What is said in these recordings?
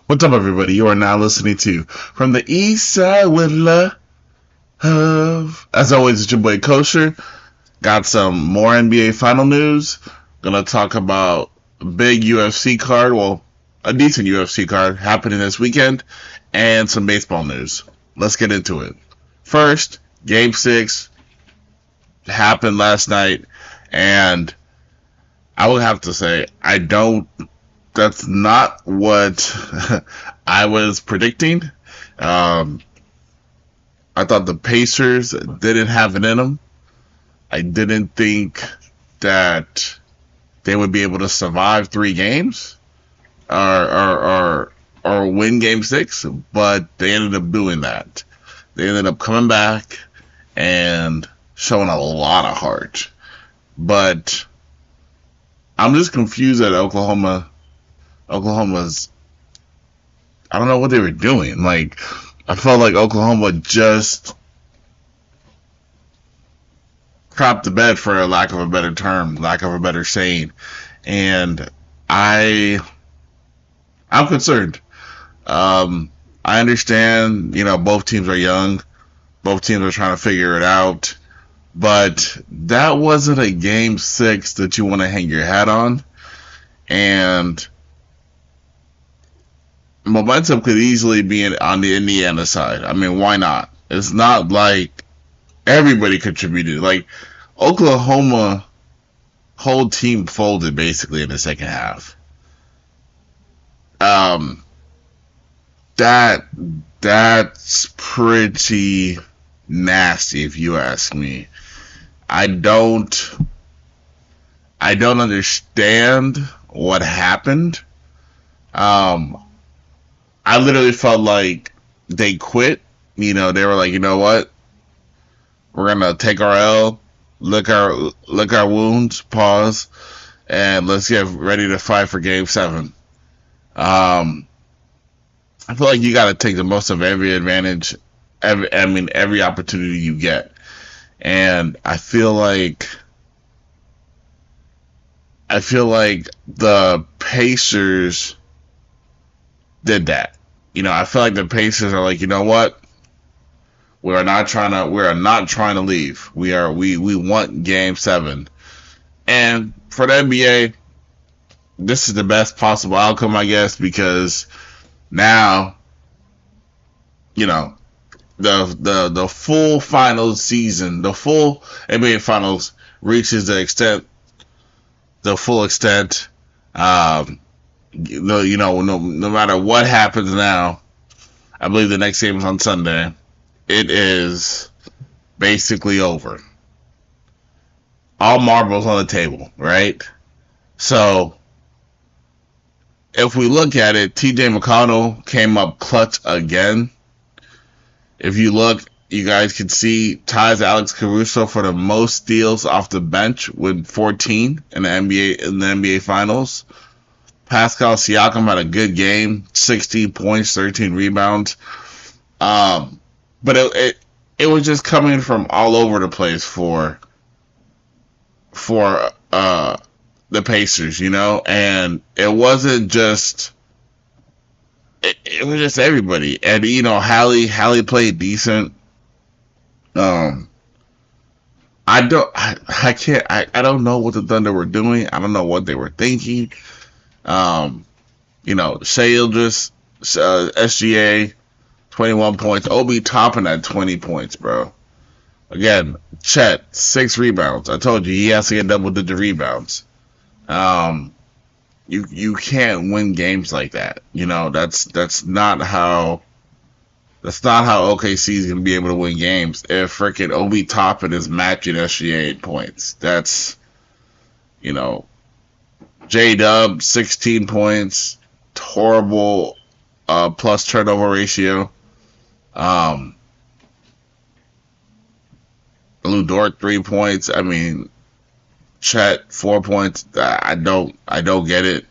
What's up, everybody? You are now listening to From the East Side with Love. As always, it's your boy Kosher. Got some more NBA final news. Gonna talk about a big UFC card, well, a decent UFC card happening this weekend, and some baseball news. Let's get into it. First, Game 6 happened last night, and I would have to say, that's not what I was predicting. I thought the Pacers didn't have it in them. I didn't think that they would be able to survive 3 games or win Game 6, but they ended up doing that. They ended up coming back and showing a lot of heart. But I'm just confused at Oklahoma's, I don't know what they were doing. Like, I felt like Oklahoma just crapped the bed, for a lack of a better term, lack of a better saying. And I'm concerned. I understand, both teams are young. Both teams are trying to figure it out. But that wasn't a Game 6 that you want to hang your hat on. And momentum could easily be on the Indiana side. I mean, why not? It's not like everybody contributed. Like, Oklahoma whole team folded basically in the second half. That's pretty nasty, if you ask me. I don't understand what happened. I literally felt like they quit. They were like, you know what? We're gonna take our L, lick our wounds, pause, and let's get ready to fight for Game 7. I feel like you got to take the most of every advantage, every opportunity you get, and I feel like the Pacers did that. I feel like the Pacers are like, you know what? We are not trying to leave. We want Game 7. And for the NBA, this is the best possible outcome, I guess, because now, the full finals season, the full NBA finals reaches the full extent. No matter what happens now, I believe the next game is on Sunday. It is basically over. All marbles on the table, right? So, if we look at it, TJ McConnell came up clutch again. If you look, you guys can see ties Alex Caruso for the most steals off the bench with 14 in the NBA Finals. Pascal Siakam had a good game, 16 points, 13 rebounds. But it was just coming from all over the place for the Pacers, and it wasn't just it was just everybody. And Hallie played decent. I don't know what the Thunder were doing. I don't know what they were thinking. Shai Gilgeous, SGA, 21 points. Obi Toppin at 20 points, bro. Again, Chet, 6 rebounds. I told you he has to get double-digit rebounds. You can't win games like that. That's not how OKC is gonna be able to win games if freaking Obi Toppin is matching SGA in points. That's J-Dub, 16 points, horrible plus turnover ratio. Lou Dort, 3 points. I mean, Chet, 4 points. I don't get it.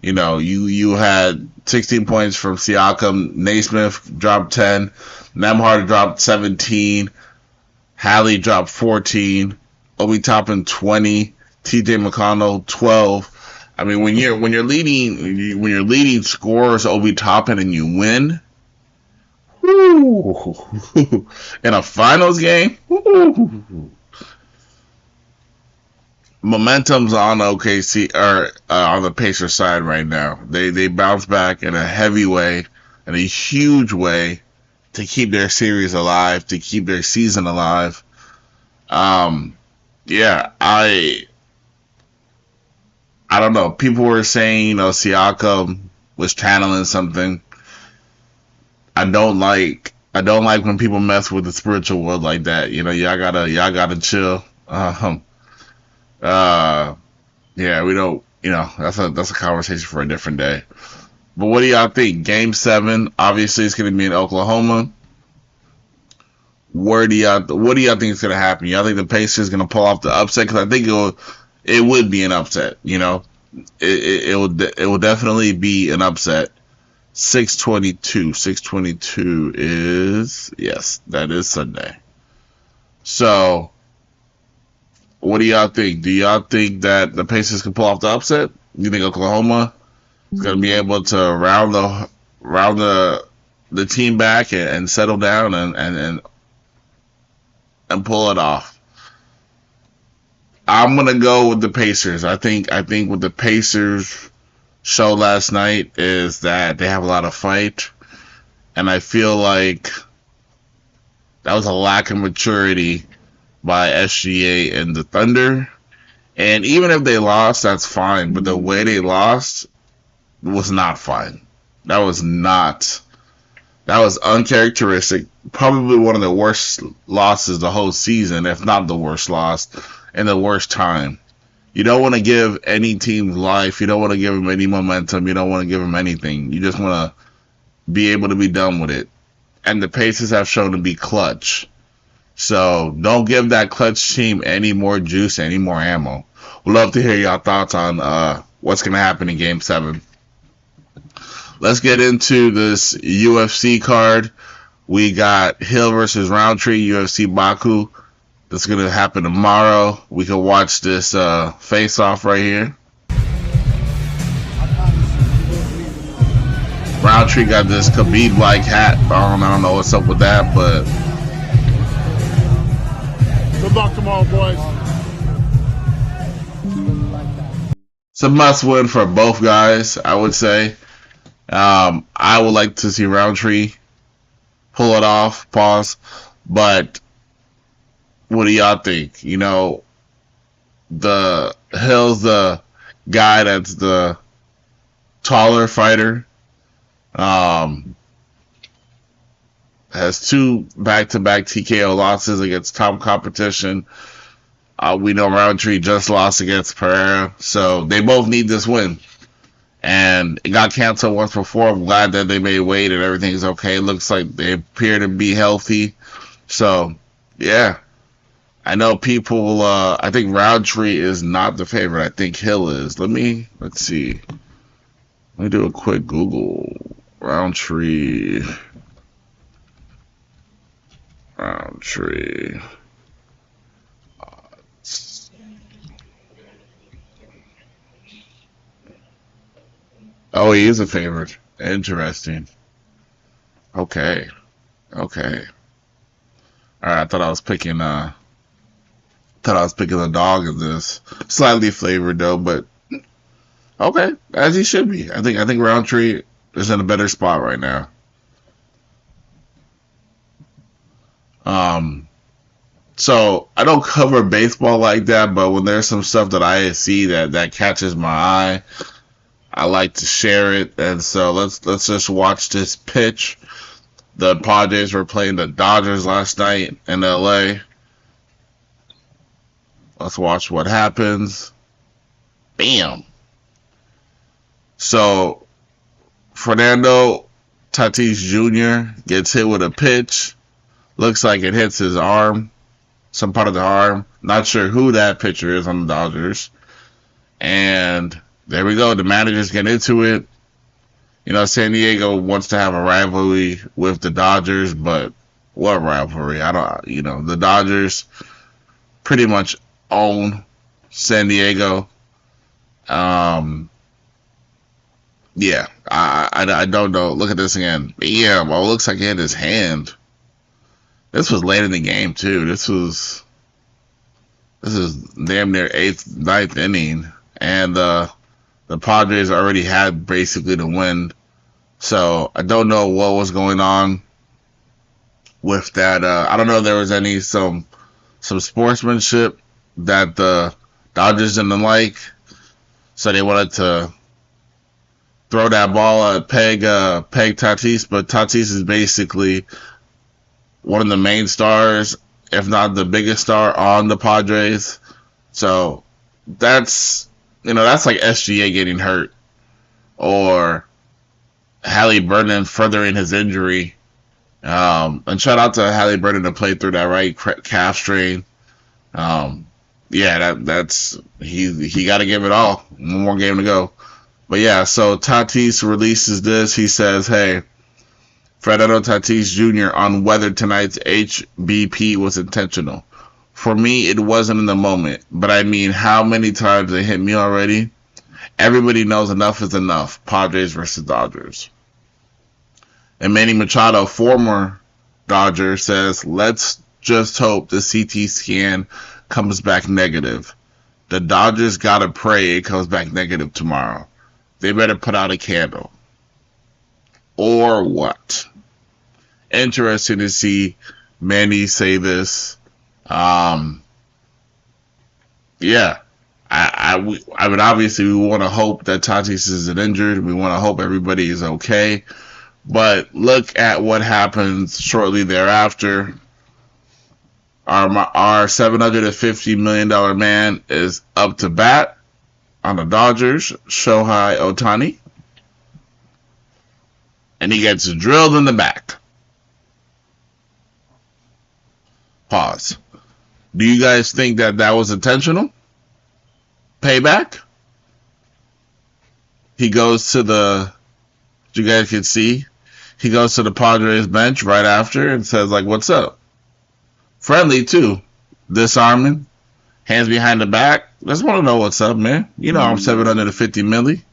You had 16 points from Siakam. Naismith dropped 10. Nembhard dropped 17. Hallie dropped 14. Obi Toppin 20. TJ McConnell 12. I mean, when you're leading scorers, Obi Toppin, and you win, whoo, in a finals game, whoo, momentum's on OKC or on the Pacers side right now. They bounce back in a heavy way, in a huge way, to keep their series alive, to keep their season alive. Yeah, I don't know. People were saying, Siakam was channeling something. I don't like when people mess with the spiritual world like that. Y'all gotta chill. Yeah, we don't. That's a conversation for a different day. But what do y'all think? Game 7, obviously, it's gonna be in Oklahoma. What do y'all think is gonna happen? Y'all think the Pacers gonna pull off the upset? Because I think it would be an upset. It will definitely be an upset. 6:22. 6:22 is, yes, that is Sunday. So, what do y'all think? Do y'all think that the Pacers can pull off the upset? You think Oklahoma is gonna be able to round the team back and settle down and pull it off? I'm gonna go with the Pacers. I think what the Pacers show last night is that they have a lot of fight, and I feel like that was a lack of maturity by SGA and the Thunder. And even if they lost, that's fine. But the way they lost was not fine. That was uncharacteristic. Probably one of the worst losses the whole season, if not the worst loss, and the worst time. You don't want to give any team life. You don't want to give them any momentum. You don't want to give them anything. You just want to be able to be done with it. And the Pacers have shown to be clutch. So don't give that clutch team any more juice, any more ammo. We'd love to hear y'all thoughts on what's going to happen in Game 7. Let's get into this UFC card. We got Hill versus Rountree, UFCBaku. That's going to happen tomorrow. We can watch this face-off right here. Rountree got this Khabib-like hat. I don't know what's up with that, but... Good luck tomorrow, boys. It's a must-win for both guys, I would say. I would like to see Rountree pull it off, but what do y'all think? The Hill's the guy that's the taller fighter. Has 2 back-to-back TKO losses against top competition. We know Rountree just lost against Pereira, so they both need this win. And it got canceled once before. I'm glad that they made weight and everything's okay. It looks like they appear to be healthy. So, yeah. I know people, I think Rountree is not the favorite. I think Hill is. Let's see. Let me do a quick Google. Rountree. Oh, he is a favorite. Interesting. Okay. Alright, I thought I was picking the dog in this. Slightly flavored though, but okay, as he should be. I think Rountree is in a better spot right now. So I don't cover baseball like that, but when there's some stuff that I see that catches my eye, I like to share it. And so let's just watch this pitch. The Padres were playing the Dodgers last night in LA. Let's watch what happens. Bam. So Fernando Tatis Jr. gets hit with a pitch. Looks like it hits his arm, some part of the arm. Not sure who that pitcher is on the Dodgers. And there we go. The managers get into it. San Diego wants to have a rivalry with the Dodgers, but what rivalry? The Dodgers pretty much own San Diego. Yeah, I don't know. Look at this again. Bam. Oh, it looks like he had his hand. This was late in the game too. This is damn near ninth inning, and the Padres already had basically the win. So I don't know what was going on with that. I don't know if there was some sportsmanship that the Dodgers didn't like, so they wanted to throw that ball at Peg Tatis, but Tatis is basically one of the main stars, if not the biggest star on the Padres. So that's like SGA getting hurt, or Halliburton furthering his injury. And shout out to Halliburton to play through that right calf strain. Yeah, that's he got to give it all. One more game to go. But yeah, so Tatis releases this. He says, "Hey, Fernando Tatis Jr. on whether tonight's HBP was intentional. For me, it wasn't in the moment, but I mean, how many times they hit me already? Everybody knows enough is enough. Padres versus Dodgers." And Manny Machado, former Dodger, says, "Let's just hope the CT scan comes back negative. The Dodgers gotta pray it comes back negative tomorrow. They better put out a candle." Or what? Interesting to see Manny say this. Yeah. I would obviously, we want to hope that Tatis isn't injured. We want to hope everybody is okay. But look at what happens shortly thereafter. Our $750 million man is up to bat on the Dodgers, Shohei Ohtani. And he gets drilled in the back. Pause. Do you guys think that was intentional? Payback? He goes to you guys can see, he goes to the Padres bench right after and says, like, "What's up?" Friendly, too. Disarming. Hands behind the back. Just want to know what's up, man. You know I'm 750 milli.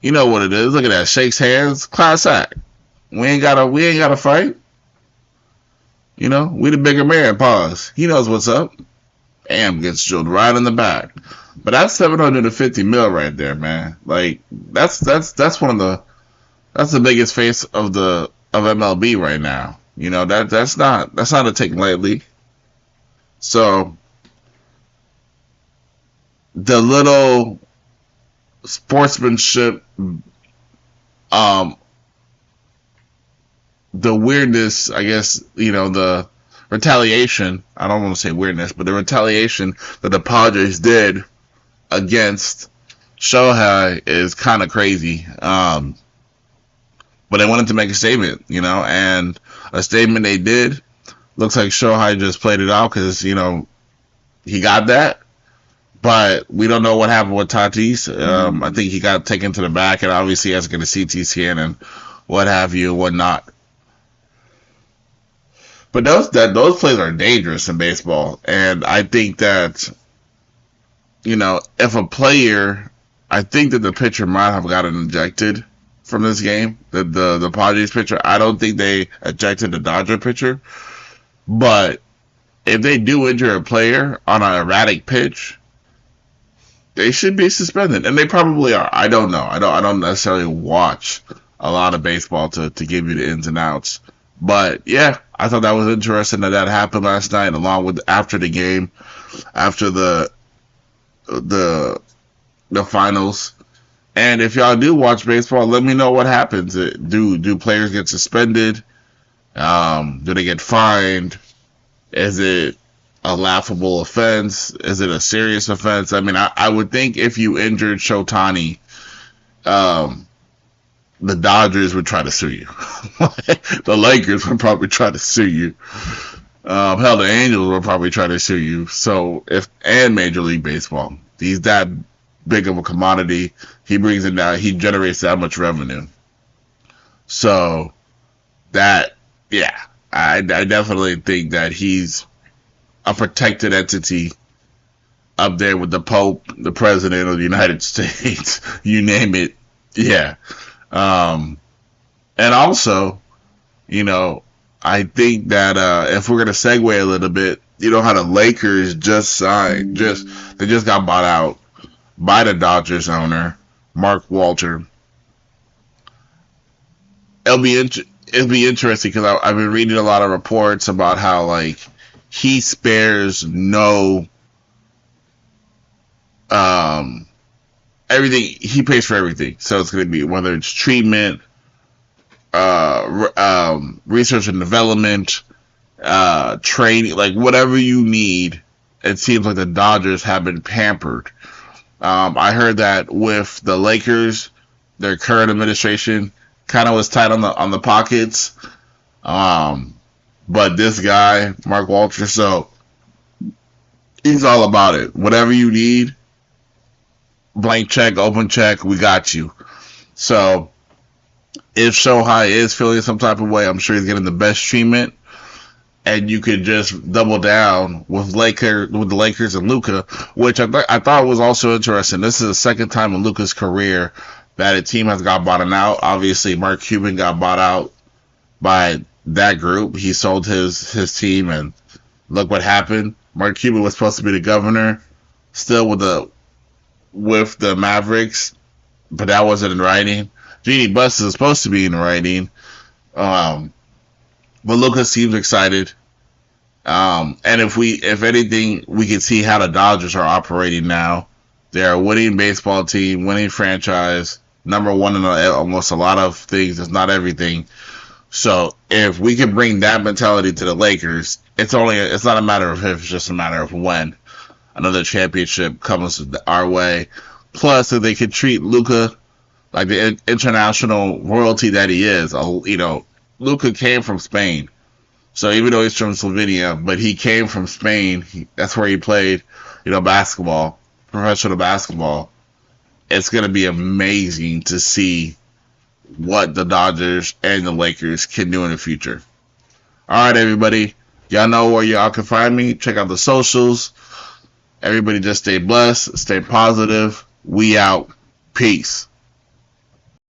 You know what it is. Look at that. Shakes hands. Class act. We ain't gotta fight. We the bigger man. Pause. He knows what's up. Bam, gets drilled right in the back. But that's 750 mil right there, man. Like that's one of that's the biggest face of MLB right now. That's not to take lightly. So the little sportsmanship, the weirdness, I guess, the retaliation, I don't want to say weirdness, but the retaliation that the Padres did against Shohei is kind of crazy. But they wanted to make a statement, and a statement they did. Looks like Shohei just played it out because, he got that. But we don't know what happened with Tatis. I think he got taken to the back, and obviously he has to get a CT scan and what have you and whatnot. But those plays are dangerous in baseball, and I think that, if a player, I think that the pitcher might have gotten ejected from this game, the Padres pitcher. I don't think they ejected the Dodger pitcher, but if they do injure a player on an erratic pitch, they should be suspended, and they probably are. I don't know. I don't necessarily watch a lot of baseball to give you the ins and outs. But yeah, I thought that was interesting that happened last night, along with after the game, after the finals. And if y'all do watch baseball, let me know what happens. Do players get suspended? Do they get fined? Is it a laughable offense? Is it a serious offense? I mean, I would think if you injured Ohtani, the Dodgers would try to sue you. The Lakers would probably try to sue you. Hell, the Angels would probably try to sue you. So and Major League Baseball, he's that big of a commodity. He brings it down. He generates that much revenue. So I definitely think that he's a protected entity up there with the Pope, the President of the United States, you name it. Yeah. And also, I think that if we're gonna segue a little bit, how the Lakers just signed, they just got bought out by the Dodgers owner, Mark Walter. It'll be interesting because I've been reading a lot of reports about how like he spares no everything. He pays for everything, so it's gonna be whether it's treatment, research and development, training, like whatever you need. It seems like the Dodgers have been pampered. I heard that with the Lakers, their current administration kind of was tight on the pockets. But this guy, Mark Walter, so he's all about it. Whatever you need, blank check, open check, we got you. So if Shohei is feeling some type of way, I'm sure he's getting the best treatment. And you could just double down with the Lakers and Luka, which I thought was also interesting. This is the second time in Luka's career that a team has got bought out. Obviously, Mark Cuban got bought out by that group. He sold his team, and look what happened. Mark Cuban was supposed to be the governor, still with the Mavericks, but that wasn't in writing. Jeannie Buss is supposed to be in writing. But Luka seems excited. And if anything, we can see how the Dodgers are operating now. They're a winning baseball team, winning franchise, number one in almost a lot of things. It's not everything. So if we can bring that mentality to the Lakers, it's not a matter of if, it's just a matter of when another championship comes our way. Plus, if they could treat Luka like the international royalty that he is, Luka came from Spain. So even though he's from Slovenia, but he came from Spain, that's where he played, basketball, professional basketball. It's going to be amazing to see what the Dodgers and the Lakers can do in the future. All right, everybody. Y'all know where y'all can find me. Check out the socials. Everybody just stay blessed, stay positive. We out. Peace.